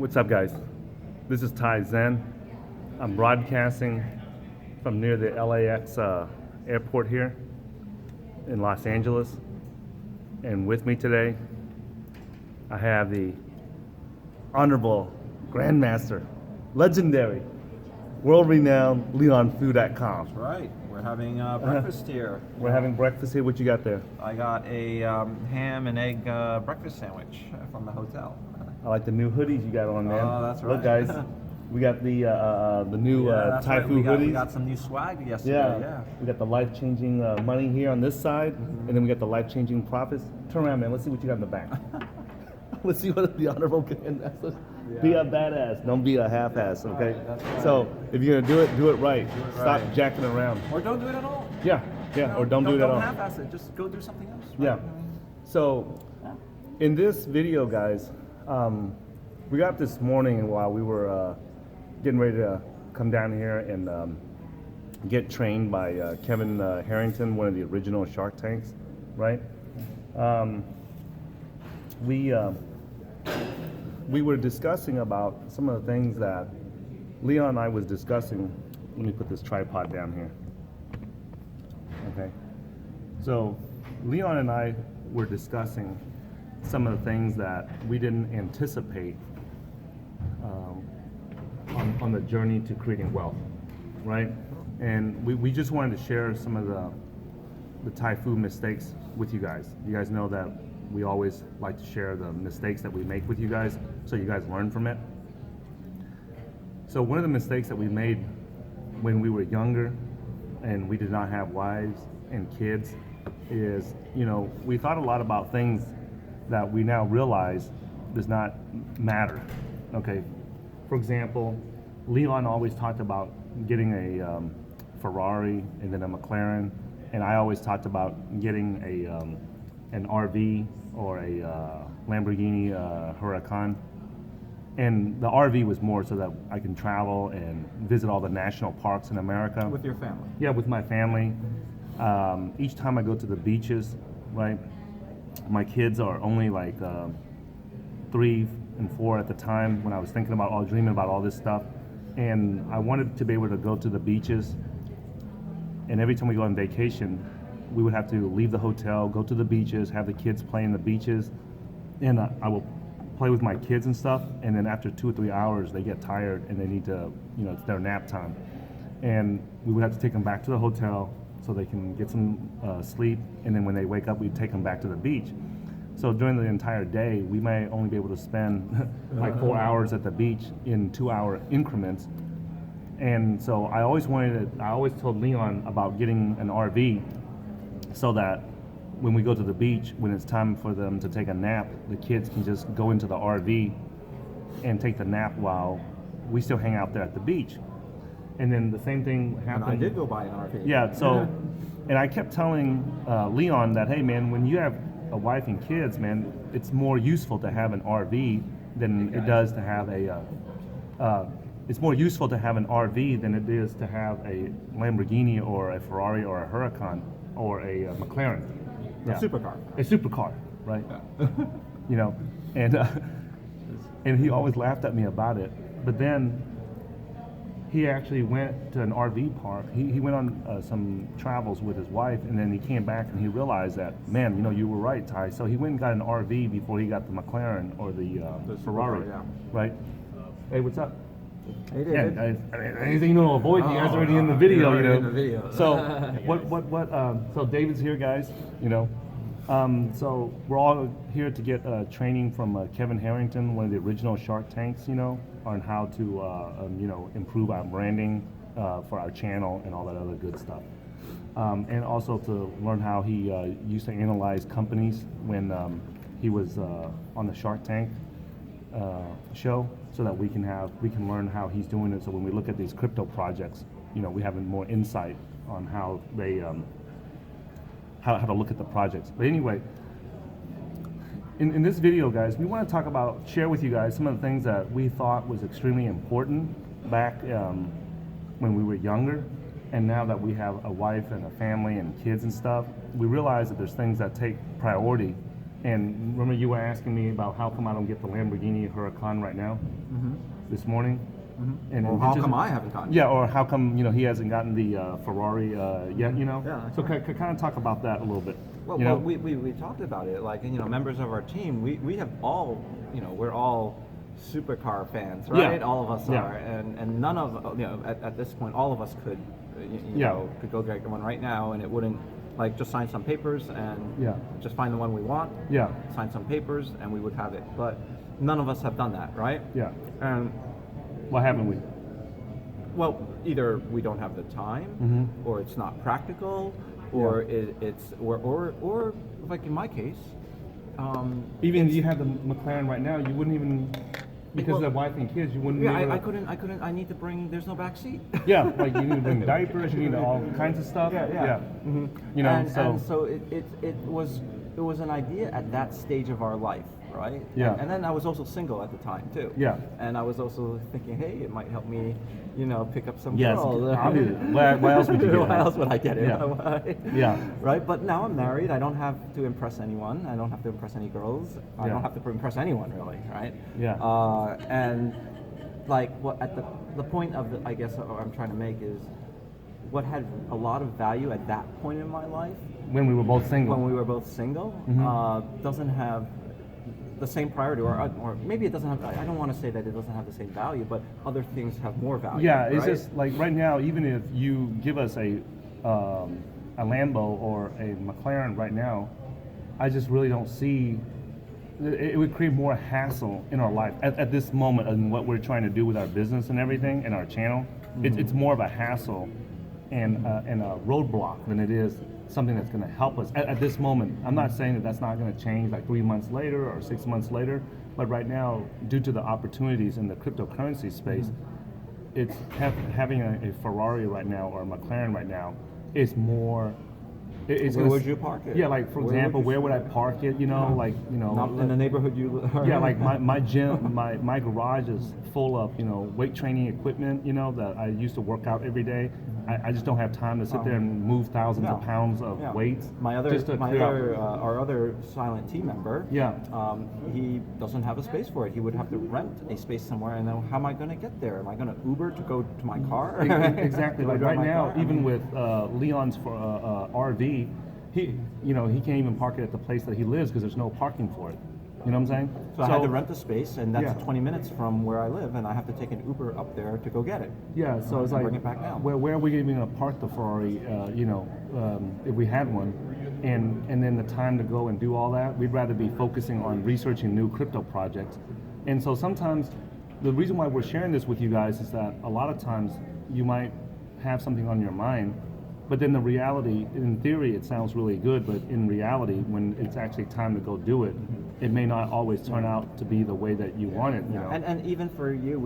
What's up, guys? This is Ty Zen. I'm broadcasting from near the LAX airport here in Los Angeles. And with me today, I have the Honorable Grandmaster, legendary, world-renowned LeonFu.com. That's right. We're having breakfast here. We're having breakfast here. What you got there? I got a ham and egg breakfast sandwich from the hotel. I like the new hoodies you got on, man. Oh, that's right. Look, guys, we got the new That's Thai right. food hoodies. We got some new swag yesterday. Yeah. We got the life-changing money here on this side, and then we got the life-changing profits. Turn around, man. Let's see what you got in the back. Let's see what the Honorable Grandmaster. Be a badass. Don't be a half-ass, okay? That's right. So if you're gonna do it right. Stop right. jacking around. Or don't do it at all. Yeah, or don't do it at all. Don't half-ass it. Just go do something else. Right? Yeah. So in this video, guys, we got this morning while we were getting ready to come down here and get trained by Kevin Harrington, one of the original Shark Tanks, right? We were discussing about some of the things that Leon and I was discussing. Let me put this tripod down here. Okay. So Leon and I were discussing some of the things that we didn't anticipate on the journey to creating wealth, right? And we just wanted to share some of the Thai food mistakes with you guys. You guys know that we always like to share the mistakes that we make with you guys so you guys learn from it. So one of the mistakes that we made when we were younger and we did not have wives and kids is, we thought a lot about things that we now realize does not matter. Okay, for example, Leon always talked about getting a Ferrari and then a McLaren, and I always talked about getting an RV or a Lamborghini Huracan. And the RV was more so that I can travel and visit all the national parks in America. With your family. Yeah, with my family. Each time I go to the beaches, right, my kids are only like 3 and 4 at the time when I was dreaming about all this stuff. And I wanted to be able to go to the beaches. And every time we go on vacation, we would have to leave the hotel, go to the beaches, have the kids play in the beaches. And I will play with my kids and stuff. And then after 2 or 3 hours, they get tired and they need to, it's their nap time. And we would have to take them back to the hotel so they can get some sleep. And then when they wake up, we'd take them back to the beach. So during the entire day, we may only be able to spend like 4 hours at the beach in 2-hour increments. And so I always told Leon about getting an RV so that when we go to the beach, when it's time for them to take a nap, the kids can just go into the RV and take the nap while we still hang out there at the beach. And then the same thing happened. And I did go buy an RV. Yeah, so, and I kept telling Leon that, hey man, when you have a wife and kids, man, it's more useful to have an RV than it does to have it's more useful to have an RV than it is to have a Lamborghini or a Ferrari or a Huracan or a McLaren. A supercar. A supercar, right? Yeah. And he always laughed at me about it. But then he actually went to an RV park. He went on some travels with his wife, and then he came back and he realized that, man, you were right, Ty. So he went and got an RV before he got the McLaren or the Ferrari, yeah. Right? Hey, what's up? Hey, David. Anything to avoid, you guys are already in the video, You're already in the video. So so David's here, guys, so we're all here to get training from Kevin Harrington, one of the original Shark Tanks, on how to, improve our branding for our channel and all that other good stuff. And also to learn how he used to analyze companies when he was on the Shark Tank show, so that we can learn how he's doing it. So when we look at these crypto projects, we have more insight on how they how to look at the projects. But anyway, in this video, guys, we want to share with you guys some of the things that we thought was extremely important back when we were younger, and now that we have a wife and a family and kids and stuff, we realize that there's things that take priority And remember, you were asking me about how come I don't get the Lamborghini Huracan right now, this morning. And Well, it's how just- come I haven't gotten? Yeah, or how come he hasn't gotten the Ferrari yet? Yeah, that's So kind of talk about that a little bit. Well, you know? we talked about it. Like, members of our team, we have all, we're all supercar fans, right? Yeah. All of us Yeah. are, and none of at this point, all of us could, Yeah. could go get one right now, and it wouldn't like just sign some papers and Yeah. just find the one we want, Yeah. sign some papers, and we would have it. But none of us have done that, right? Yeah. And Why haven't we? well, either we don't have the time, or it's not practical, or it's or like in my case, Even if you had the McLaren right now, you wouldn't even, because Well, of the wife and kids, you wouldn't. yeah, be able I to- couldn't. I need to bring. There's no back seat. Yeah, like you need to bring diapers, you need all kinds of stuff. Mm-hmm. You know, and so it was an idea at that stage of our life, right? Yeah. And then I was also single at the time too. Yeah. And I was also thinking, hey, it might help me, pick up some Yes, girls. obviously. Why else would you get Why it? else would I get it? Yeah. Yeah. Right. But now I'm married. I don't have to impress anyone. I don't have to impress any girls. I Yeah. don't have to impress anyone really. Right. Yeah. And like what at the point of the, I guess what I'm trying to make is what had a lot of value at that point in my life When we were both single. when we were both single doesn't have the same priority, or maybe it doesn't have. I don't want to say that it doesn't have the same value, but other things have more value. Yeah, it's right? just like right now, even if you give us a Lambo or a McLaren right now, I just really don't see. It would create more hassle in our life at this moment in what we're trying to do with our business and everything and our channel. It's more of a hassle and a roadblock than it is something that's going to help us at this moment. I'm not saying that that's not going to change like 3 months later or 6 months later, but right now, due to the opportunities in the cryptocurrency space, it's having a Ferrari right now or a McLaren right now is more. It's Where gonna would you park it? Yeah, like for Where would example, you where would I store it? park it? Not in the neighborhood you live. Yeah, like my gym, my garage is full of weight training equipment. That I used to work out every day. I just don't have time to sit there and move thousands of pounds of weights. Just to clear out. our other silent team member. Yeah. He doesn't have a space for it. He would have to rent a space somewhere, and then how am I going to get there? Am I going to Uber to go to my car? Exactly. Do I Like drive right my now, car? even with Leon's RV, he can't even park it at the place that he lives because there's no parking for it. You know what I'm saying? So I had to rent the space, and that's Yeah. 20 minutes from where I live, and I have to take an Uber up there to go get it. Yeah, so it's And like, bring it back down. where are we even going to park the Ferrari, if we had one, and then the time to go and do all that? We'd rather be focusing on researching new crypto projects. And so sometimes, the reason why we're sharing this with you guys is that a lot of times you might have something on your mind, but then the reality, in theory, it sounds really good, but in reality, when it's actually time to go do it, it may not always turn out to be the way that you want it. And even for you,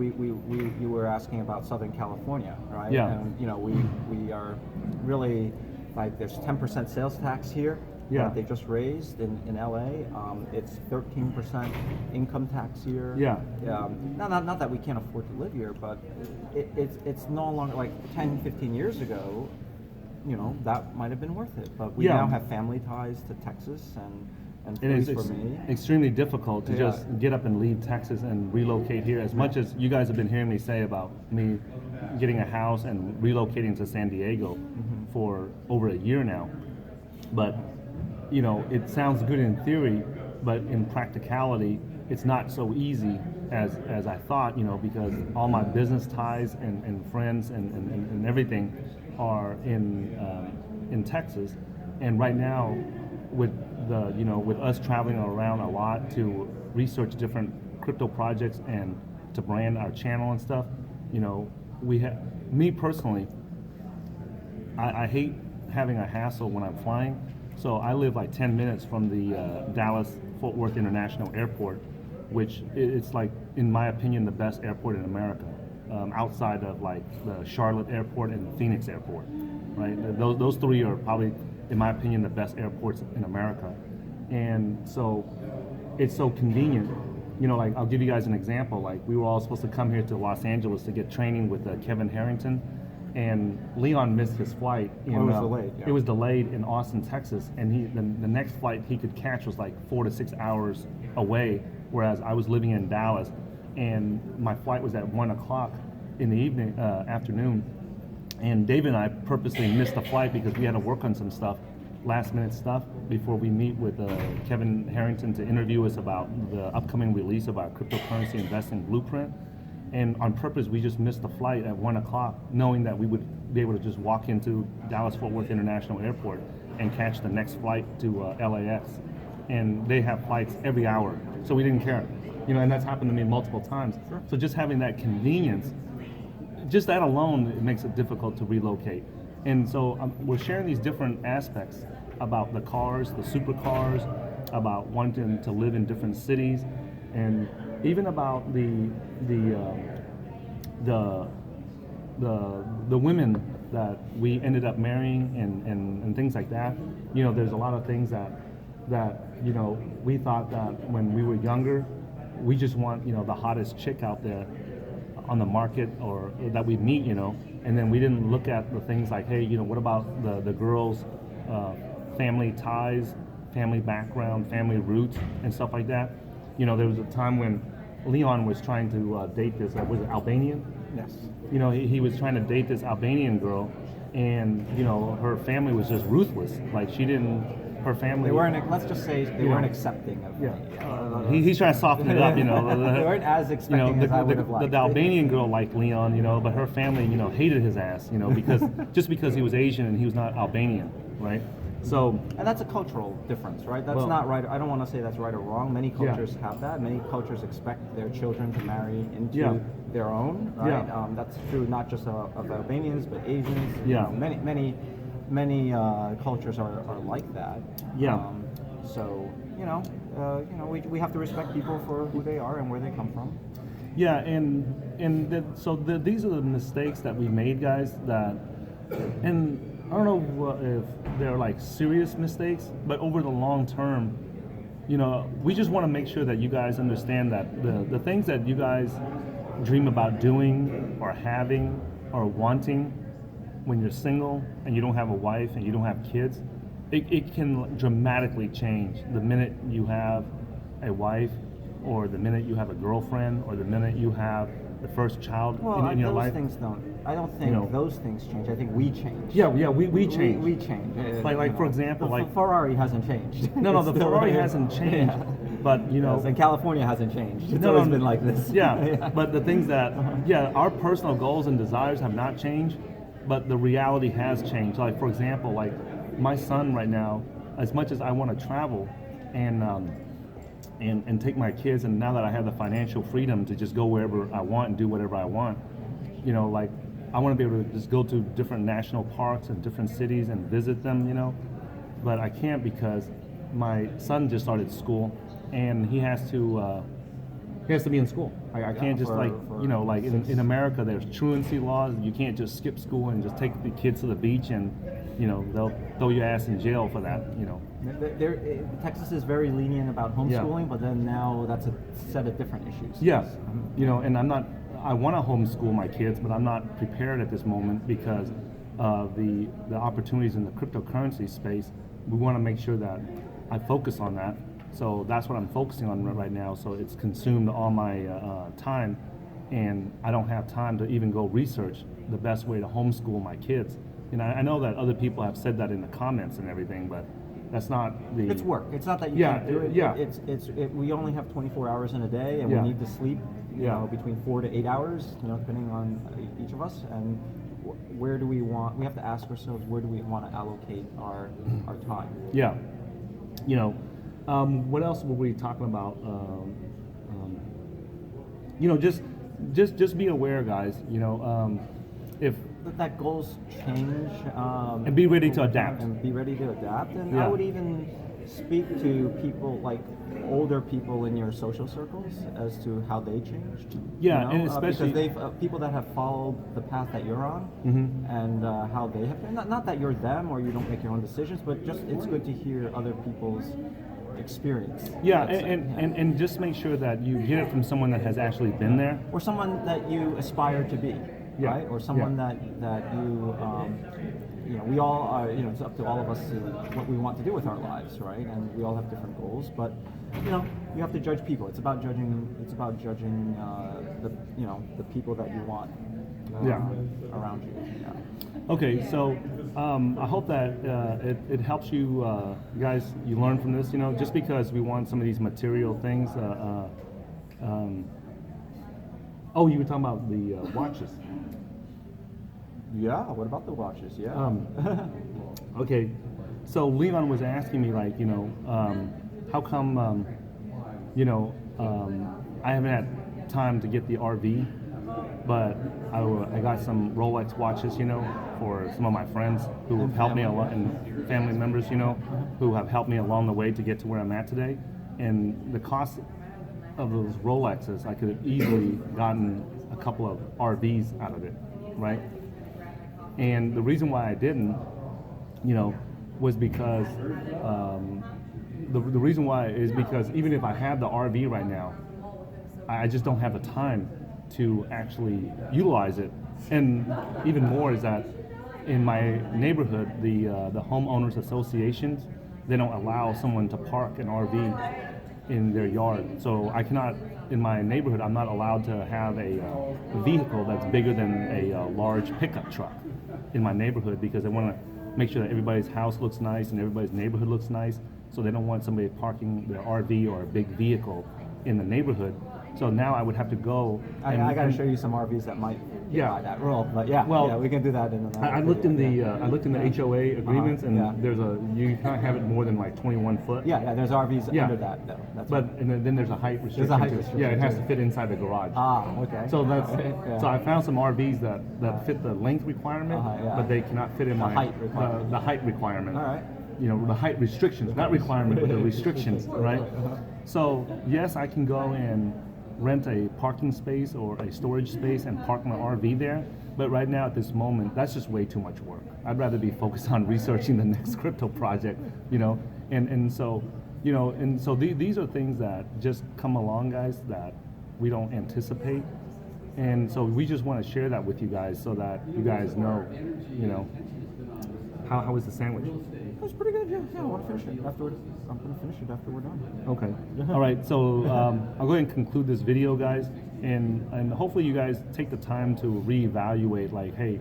you were asking about Southern California, right? Yeah. And we are really like there's 10% sales tax here. Yeah. That they just raised in LA. It's 13% income tax here. Yeah. Not that we can't afford to live here, but it's no longer like 10, 15 years ago. That might have been worth it. But we Yeah. now have family ties to Texas and It is for me. extremely difficult to Yeah. just get up and leave Texas and relocate here. As much as you guys have been hearing me say about me getting a house and relocating to San Diego for over a year now, but it sounds good in theory, but in practicality, it's not so easy as I thought. Because all my business ties and friends and everything are in Texas, and right now with with us traveling around a lot to research different crypto projects and to brand our channel and stuff, me personally, I hate having a hassle when I'm flying. So I live like 10 minutes from the Dallas Fort Worth International Airport, which it's like, in my opinion, the best airport in America, outside of like the Charlotte Airport and the Phoenix Airport, right? Those three are probably, in my opinion, the best airports in America. And so it's so convenient. Like I'll give you guys an example. Like we were all supposed to come here to Los Angeles to get training with Kevin Harrington, and Leon missed his flight. It was delayed, yeah. It was delayed in Austin, Texas, and the next flight he could catch was like 4 to 6 hours away, whereas I was living in Dallas, and my flight was at 1 o'clock in the afternoon, and David and I purposely missed the flight because we had to work on some stuff, last minute stuff, before we meet with Kevin Harrington to interview us about the upcoming release of our cryptocurrency investing blueprint. And on purpose, we just missed the flight at 1 o'clock, knowing that we would be able to just walk into Dallas-Fort Worth International Airport and catch the next flight to LAX. And they have flights every hour, so we didn't care. And that's happened to me multiple times. Sure. So just having that convenience, just that alone, it makes it difficult to relocate. And so we're sharing these different aspects about the cars, the supercars, about wanting to live in different cities, and even about the women that we ended up marrying and things like that. There's a lot of things that we thought that when we were younger, we just want the hottest chick out there on the market or that we meet, and then we didn't look at the things like, hey, what about the girls' family ties, family background, family roots, and stuff like that. There was a time when Leon was trying to date this, was it Albanian? Yes. He was trying to date this Albanian girl, and her family was just ruthless. Like her family. They weren't. Let's just say they weren't accepting of me. He's trying to soften it up. They weren't as expecting as I would have liked. The Albanian girl liked Leon, but her family, hated his ass, because he was Asian and he was not Albanian, right? So, and that's a cultural difference, right? That's not right. I don't want to say that's right or wrong. Many cultures have that. Many cultures expect their children to marry into their own, right? That's true not just of Albanians, but Asians. Many cultures are like that. So we have to respect people for who they are and where they come from. Yeah, these are the mistakes that we made, guys. And I don't know if they're like serious mistakes, but over the long term, we just want to make sure that you guys understand that the things that you guys dream about doing or having or wanting when you're single and you don't have a wife and you don't have kids, it can dramatically change the minute you have a wife, or the minute you have a girlfriend, or the minute you have the first child in your life. I don't think those things change. I think we change. Yeah, we change. We change. Like for example, the Ferrari hasn't changed. No, the Ferrari hasn't changed. Yeah. But and California hasn't changed. It's always been like this. Yeah, but the things that our personal goals and desires have not changed, but the reality has changed. Like for example, like my son right now, as much as I want to travel and take my kids, and now that I have the financial freedom to just go wherever I want and do whatever I want, like I want to be able to just go to different national parks and different cities and visit them, but I can't because my son just started school and he has to be in school. I can't just in America there's truancy laws. You can't just skip school and just take the kids to the beach and they'll throw your ass in jail for that. Texas is very lenient about homeschooling, but then now that's a set of different issues. Yes, and I want to homeschool my kids, but I'm not prepared at this moment because of the opportunities in the cryptocurrency space. We want to make sure that I focus on that. So that's what I'm focusing on right now. So it's consumed all my time, and I don't have time to even go research the best way to homeschool my kids. I know that other people have said that in the comments and everything, but that's not the... It's work. It's not that you can't do it. We only have 24 hours in a day, and we need to sleep, between 4 to 8 hours, depending on each of us. And where do we have to ask ourselves, where do we want to allocate our time? Yeah. What else were we talking about? Just be aware, guys. If that goals change, and be ready to adapt. And I would even speak to people like older people in your social circles as to how they changed. Yeah, and especially because they've people that have followed the path that you're on, and how they have. Not that you're them or you don't make your own decisions, but just it's good to hear other people's experience. Yeah, and just make sure that you get it from someone that has actually been there, or someone that you aspire to be. Yeah. right? Or someone Yeah. that you know, we all are, you know, it's up to all of us to what we want to do with our lives, right? And we all have different goals, but you know, you have to judge people. It's about judging. It's about judging the, you know, the people that you want around you. Yeah. Okay, so I hope that it helps you guys. You learn from this, you know, just because we want some of these material things. Oh, you were talking about the watches. Yeah. What about the watches? Yeah. Okay, so Leon was asking me, like, you know, how come, you know, I haven't had time to get the RV, but I got some Rolex watches, you know, for some of my friends who have helped me a lot, and family members, you know, who have helped me along the way to get to where I'm at today. And the cost of those Rolexes, I could have easily gotten a couple of RVs out of it, right? And the reason why I didn't, you know, was because the reason why is because even if I have the RV right now, I just don't have the time to actually utilize it. And even more is that in my neighborhood, the homeowners associations, they don't allow someone to park an RV in their yard. So I cannot, in my neighborhood, I'm not allowed to have a vehicle that's bigger than a large pickup truck in my neighborhood, because they want to make sure that everybody's house looks nice and everybody's neighborhood looks nice. So they don't want somebody parking their RV or a big vehicle in the neighborhood. So now I would have to go. I got to show you some RVs that might by that rule, but yeah, we can do that in another I looked in video. the I looked in the HOA agreements, and yeah. there's you can't have it more than like 21 foot. Yeah, there's RVs Yeah. under that though. That's But and then there's a height restriction. There's a height too. restriction, Yeah, it has too. to fit inside the garage. Okay. So that's Yeah. so I found some RVs that fit the length requirement, yeah. but they cannot fit in my height requirement. the height requirement. All right. You know, the height restrictions, not requirement, but the restrictions, right? So yes, I can go and rent a parking space or a storage space and park my RV there. But right now, at this moment, that's just way too much work. I'd rather be focused on researching the next crypto project, you know. And so, you know, and so these are things that just come along, guys, that we don't anticipate. And so we just want to share that with you guys so that you guys know, you know, how was the sandwich? It was pretty good. Yeah, I want to finish it after. I'm going to finish it after we're done. Okay. All right. So I'll go ahead and conclude this video, guys, and hopefully you guys take the time to reevaluate, like, hey,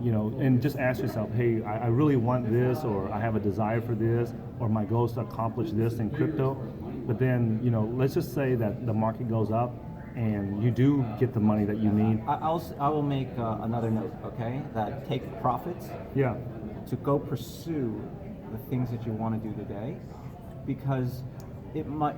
you know, and just ask yourself, hey, I really want this, or I have a desire for this, or my goal is to accomplish this in crypto. But then, you know, let's just say that the market goes up and you do get the money that you need. I will make another note, okay? That take profits. Yeah. To go pursue the things that you want to do today, because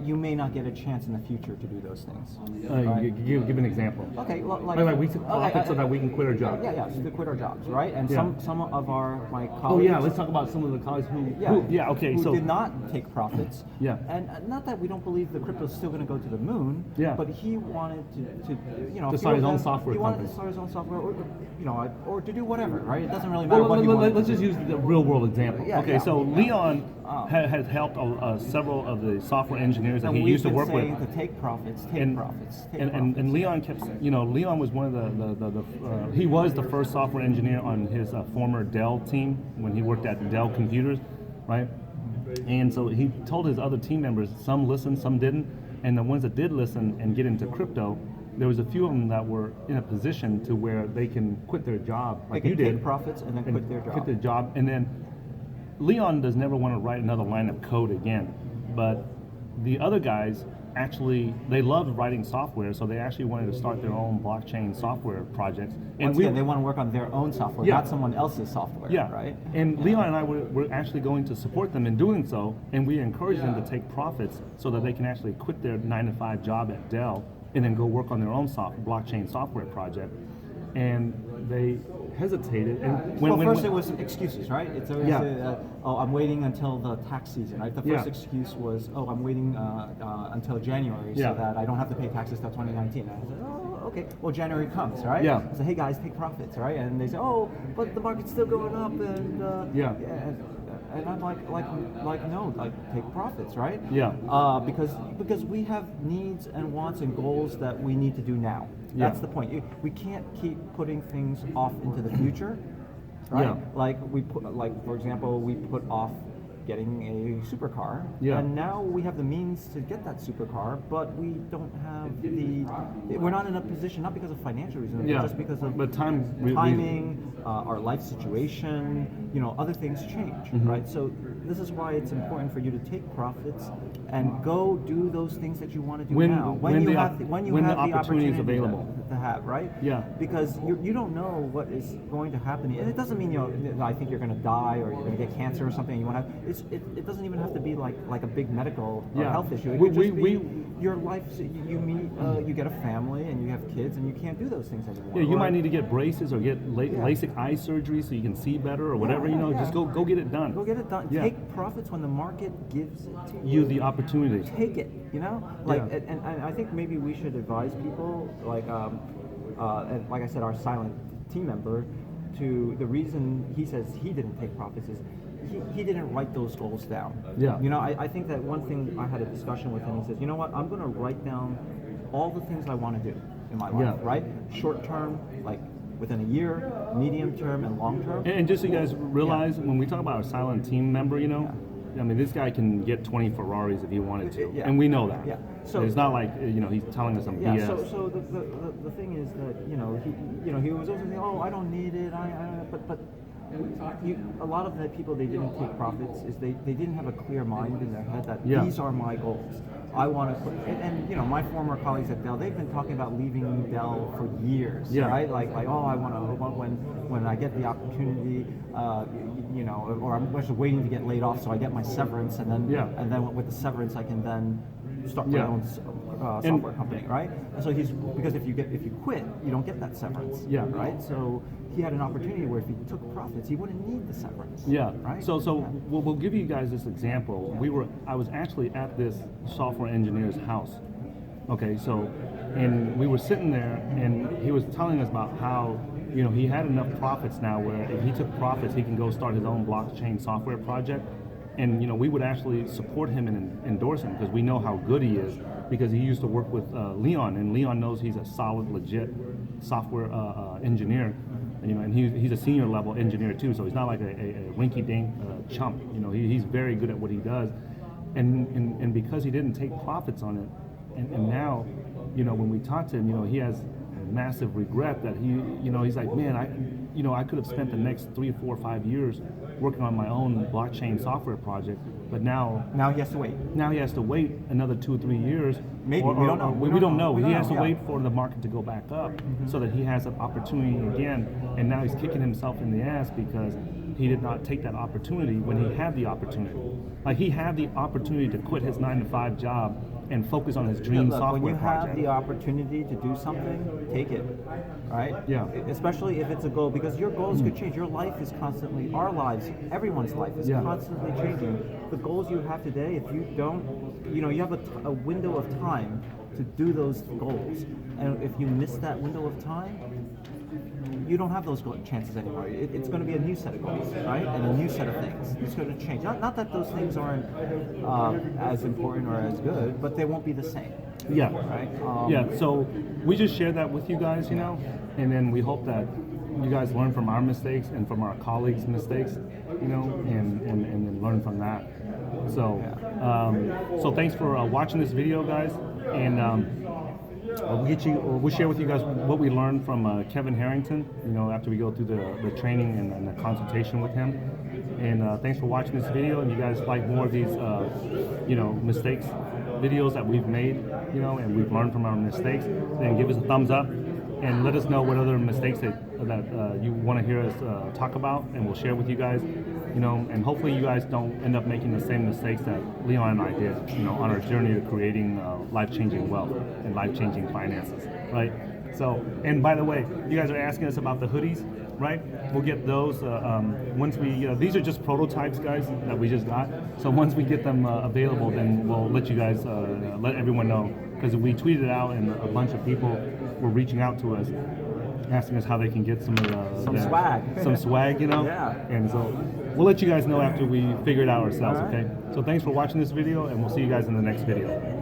you may not get a chance in the future to do those things. Right? Give an example. Okay, well, like we took profit so that we can quit our jobs. Yeah, so to quit our jobs, right? And Yeah. some of my colleagues. Oh yeah, let's talk about some of the colleagues who did not take profits. Yeah. And not that we don't believe the crypto is still going to go to the moon. Yeah. But he wanted to you know, To start his own he software wanted company. to start his own software, or, you know, or to do whatever, right? It doesn't really matter what he wanted let's to just do. use the real world example. Yeah, Okay, yeah. so Leon has helped several of the software engineers that And he we've used to been work saying with. to take profits, And Leon kept, you know, Leon was one of he was the first software engineer on his former Dell team when he worked at Dell Computers, right? And so he told his other team members, some listened, some didn't, and the ones that did listen and get into crypto, there was a few of them that were in a position to where they can quit their job, like They you can did, take profits and then quit their job. Quit their job, and then Leon does never want to write another line of code again, but the other guys actually, they loved writing software, so they actually wanted to start their own blockchain software projects. And Once again, they want to work on their own software, Yeah. not someone else's software, yeah, right? And Leon and I were actually going to support them in doing so, and we encouraged them to take profits so that they can actually quit their 9-to-5 job at Dell and then go work on their own blockchain software project. And they hesitated. And First it was excuses, right? It's always, Yeah. I'm waiting until the tax season, right? The first Yeah. excuse was, I'm waiting until January Yeah. so that I don't have to pay taxes till 2019. And I said, okay. Well, January comes, right? Yeah. I said, hey guys, take profits, right? And they say, but the market's still going up, and Yeah. and I'm like no, like take profits, right? Yeah. Because we have needs and wants and goals that we need to do now. That's Yeah. the point. We can't keep putting things off into the future, right? Yeah. Like for example, we put off getting a supercar, Yeah. and now we have the means to get that supercar, but we don't have we're not in a position, not because of financial reasons, Yeah. but just because of But timing, our life situation, other things change, right? So this is why it's important for you to take profits and go do those things that you want to do now. When you have the opportunity is opportunity available. to have, right? Yeah. Because you don't know what is going to happen, and it doesn't mean I think you're going to die or you're going to get cancer or something. You want to. It doesn't even have to be like a big medical or health issue. It could just be your life. You meet, you get a family, and you have kids, and you can't do those things anymore. Yeah, you might need to get braces or get LASIK eye surgery so you can see better or whatever. Just go get it done. Go get it done. Yeah. Take profits when the market gives it to You the opportunity. Take it. And I think maybe we should advise people and like I said, our silent team member, to the reason he says he didn't take profits is he didn't write those goals down. Yeah. I think that one thing, I had a discussion with him. He says, you know what, I'm going to write down all the things I want to do in my life, Yeah. right? Short term, like within a year, medium term, and long term. And just so you guys realize, when we talk about our silent team member, I mean, this guy can get 20 Ferraris if he wanted to, Yeah. and we know that. Yeah. So it's not like he's telling us some BS. So the thing is that he was always saying, oh, I don't need it. But a lot of the people, they didn't take profits is they didn't have a clear mind in their head that these are my goals. I want to put, and my former colleagues at Dell, they've been talking about leaving Dell for years, right? Like oh, I want when I get the opportunity, or I'm just waiting to get laid off so I get my severance, and then with the severance I can then start my own software company, right? And so because if you quit, you don't get that severance, right? So he had an opportunity where if he took profits, he wouldn't need the severance. Yeah. Right. So we'll give you guys this example. I was actually at this software engineer's house. Okay. So, and we were sitting there, and he was telling us about how he had enough profits now where if he took profits, he can go start his own blockchain software project. And we would actually support him and endorse him because we know how good he is, because he used to work with Leon, and Leon knows he's a solid, legit software engineer. And he's a senior level engineer too, so he's not like a rinky-dink chump. He's very good at what he does, and because he didn't take profits on it, and now, when we talk to him, he has massive regret that he's like, man, I could have spent the next 3, 4, 5 years working on my own blockchain software project, but now he has to wait. Now he has to wait another 2 or 3 years. Maybe we don't know. We don't know. He has to yeah. wait for the market to go back up so that he has an opportunity again. And now he's kicking himself in the ass because he did not take that opportunity when he had the opportunity. Like, he had the opportunity to quit his 9-to-5 job and focus on his dream software when you project. have the opportunity to do something, take it, right? Yeah. Especially if it's a goal, because your goals could change. Your life is constantly, our lives, everyone's life is constantly changing. The goals you have today, if you don't, you have a window of time to do those goals, and if you miss that window of time, you don't have those chances anymore. It's going to be a new set of goals, right? And a new set of things. It's going to change. Not that those things aren't as important or as good, but they won't be the same. Yeah. Right? So we just share that with you guys, and then we hope that you guys learn from our mistakes and from our colleagues' mistakes, and then learn from that. So, so thanks for watching this video, guys, and we'll share with you guys what we learned from Kevin Harrington, after we go through the training and the consultation with him. And thanks for watching this video. And you guys like more of these, mistakes videos that we've made, and we've learned from our mistakes, then give us a thumbs up and let us know what other mistakes that you want to hear us talk about, and we'll share with you guys, and hopefully you guys don't end up making the same mistakes that Leon and I did, on our journey to creating life-changing wealth and life-changing finances, right? So, and by the way, you guys are asking us about the hoodies, right? We'll get those once we, these are just prototypes, guys, that we just got. So once we get them available, then we'll let you guys, let everyone know, because we tweeted it out and a bunch of people were reaching out to us. asking us how they can get some of the swag. some swag, you know. Yeah. And so we'll let you guys know after we figure it out ourselves. All right. Okay. So thanks for watching this video, and we'll see you guys in the next video.